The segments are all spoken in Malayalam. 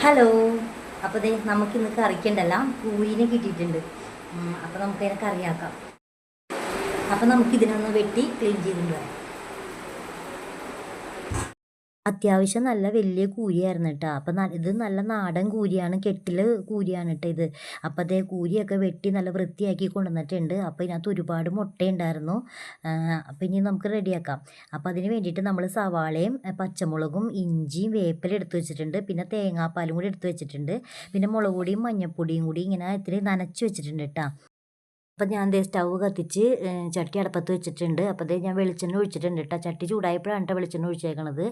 ഹലോ. അപ്പോൾ ദേ നമുക്കിന്ന് കറിക്കുണ്ടല്ലോ കൂരിനെ കിട്ടിയിട്ടുണ്ട്. അപ്പോൾ നമുക്കതിനെ കറിയാക്കാം. അപ്പോൾ നമുക്കിതിനൊന്ന് വെട്ടി ക്ലീൻ ചെയ്തിട്ട് വരാം. അത്യാവശ്യം നല്ല വലിയ കൂരിയായിരുന്നു കേട്ടോ. അപ്പം ഇത് നല്ല നാടൻ കൂരിയാണ്, കെട്ടിൽ കൂരിയാണ് കേട്ടോ ഇത്. അപ്പോൾ അതേ കൂരിയൊക്കെ വെട്ടി നല്ല വൃത്തിയാക്കി കൊണ്ടുവന്നിട്ടുണ്ട്. അപ്പോൾ ഇതിനകത്ത് ഒരുപാട് മുട്ടയുണ്ടായിരുന്നു. അപ്പോൾ ഇനി നമുക്ക് റെഡിയാക്കാം. അപ്പോൾ അതിന് വേണ്ടിയിട്ട് നമ്മൾ സവാളയും പച്ചമുളകും ഇഞ്ചിയും വേപ്പില എടുത്ത് വെച്ചിട്ടുണ്ട്. പിന്നെ തേങ്ങാപ്പാലും കൂടി എടുത്ത് വെച്ചിട്ടുണ്ട്. പിന്നെ മുളക് പൊടിയും മഞ്ഞൾപ്പൊടിയും കൂടി ഇങ്ങനെ ഇത്തിരി നനച്ച് വെച്ചിട്ടുണ്ട് കേട്ടോ. അപ്പം ഞാൻ ദേ സ്റ്റവ് കത്തിച്ച് ചട്ടി അടപ്പത്ത് വെച്ചിട്ടുണ്ട്. അപ്പോൾ ദേ ഞാൻ വെളിച്ചെണ്ണ ഒഴിച്ചിട്ടുണ്ട് കേട്ടോ. ചട്ടി ചൂടായപ്പോഴാണ് കേട്ടോ വെളിച്ചെണ്ണ ഒഴിച്ചേക്കണത്.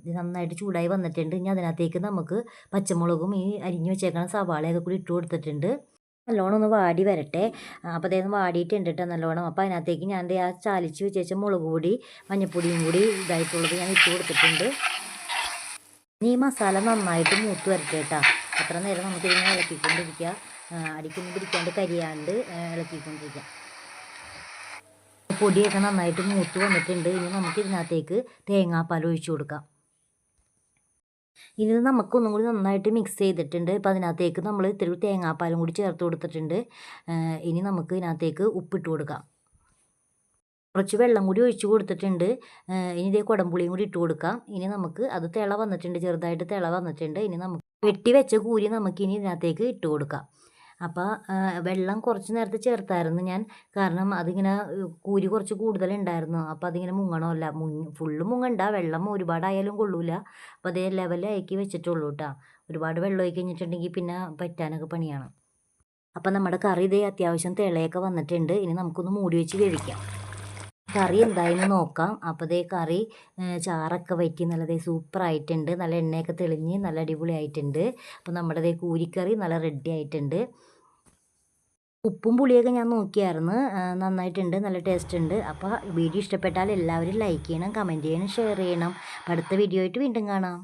ഇത് നന്നായിട്ട് ചൂടായി വന്നിട്ടുണ്ട്. ഇനി അതിനകത്തേക്ക് നമുക്ക് പച്ചമുളകും ഈ അരിഞ്ഞ് വെച്ചേക്കണ സവാളയൊക്കെ കൂടി ഇട്ട് കൊടുത്തിട്ടുണ്ട്. നല്ലോണം ഒന്ന് വാടി വരട്ടെ. അപ്പോൾ അതേന്ന് വാടിയിട്ടുണ്ട് കേട്ടോ നല്ലോണം. അപ്പോൾ അതിനകത്തേക്ക് ഞാൻ ആ ചാലിച്ച് വെച്ച മുളക് പൊടി മഞ്ഞൾപ്പൊടിയും കൂടി ഇതായിട്ടുള്ളത് ഞാൻ ഇട്ട് കൊടുത്തിട്ടുണ്ട്. ഇനി ഈ മസാല നന്നായിട്ട് മൂത്ത് വരട്ടെ കേട്ടോ. അത്ര നേരം നമുക്കിതിങ്ങനെ ഇളക്കിക്കൊണ്ടിരിക്കുക. അടിക്കൊന്നും പിടിക്കാണ്ട് കരിയാണ്ട് ഇളക്കിക്കൊണ്ടിരിക്കാം. പൊടിയൊക്കെ നന്നായിട്ട് മൂത്ത് വന്നിട്ടുണ്ട്. ഇനി നമുക്ക് ഇതിനകത്തേക്ക് തേങ്ങാപ്പാൽ ഒഴിച്ചു കൊടുക്കാം. ഇത് നമുക്കൊന്നും കൂടി നന്നായിട്ട് മിക്സ് ചെയ്തിട്ടുണ്ട്. ഇപ്പോൾ അതിനകത്തേക്ക് നമ്മൾ ഇത്തിരി തേങ്ങാപ്പാലും കൂടി ചേർത്ത് കൊടുത്തിട്ടുണ്ട്. ഇനി നമുക്ക് ഇതിനകത്തേക്ക് ഉപ്പിട്ട് കൊടുക്കാം. കുറച്ച് വെള്ളം കൂടി ഒഴിച്ച് കൊടുത്തിട്ടുണ്ട്. ഇനി ഇതേ കുടംപുളിയും കൂടി ഇട്ട് കൊടുക്കാം. ഇനി നമുക്ക് അത് തിള വന്നിട്ടുണ്ട്, ചെറുതായിട്ട് തിള വന്നിട്ടുണ്ട്. ഇനി നമുക്ക് വെട്ടി വെച്ച കൂരി നമുക്കിനി ഇതിനകത്തേക്ക് ഇട്ട് കൊടുക്കാം. അപ്പോൾ വെള്ളം കുറച്ച് നേരത്തെ ചേർത്തായിരുന്നു ഞാൻ. കാരണം അതിങ്ങനെ കൂരി കുറച്ച് കൂടുതലുണ്ടായിരുന്നു. അപ്പോൾ അതിങ്ങനെ മുങ്ങണമല്ല, ഫുള്ള് മുങ്ങണ്ട, വെള്ളം ഒരുപാടായാലും കൊള്ളൂല. അപ്പോൾ അതേ ലെവലാക്കി വെച്ചിട്ടുള്ളൂ കേട്ടോ. ഒരുപാട് വെള്ളം ഒഴിച്ച് കഴിഞ്ഞിട്ടുണ്ടെങ്കിൽ പിന്നെ പറ്റാനൊക്കെ പണിയാണ്. അപ്പോൾ നമ്മുടെ കറി ഇതേ അത്യാവശ്യം തിളയൊക്കെ വന്നിട്ടുണ്ട്. ഇനി നമുക്കൊന്ന് മൂടി വെച്ച് വേവിക്കാം. കറി എന്തായെന്ന് നോക്കാം. അപ്പോൾ ദേ കറി ചാറൊക്കെ വറ്റി നല്ല സൂപ്പറായിട്ടുണ്ട്. നല്ല എണ്ണയൊക്കെ തെളിഞ്ഞ് നല്ല അടിപൊളിയായിട്ടുണ്ട്. അപ്പോൾ നമ്മുടെ ദേ കൂരിക്കറി നല്ല റെഡി ആയിട്ടുണ്ട്. ഉപ്പും പുളിയൊക്കെ ഞാൻ നോക്കിയായിരുന്നു, നന്നായിട്ടുണ്ട്, നല്ല ടേസ്റ്റ് ഉണ്ട്. അപ്പോൾ വീഡിയോ ഇഷ്ടപ്പെട്ടാൽ എല്ലാവരും ലൈക്ക് ചെയ്യണം, കമൻറ്റ് ചെയ്യണം, ഷെയർ ചെയ്യണം. അടുത്ത വീഡിയോ ആയിട്ട് വീണ്ടും കാണാം.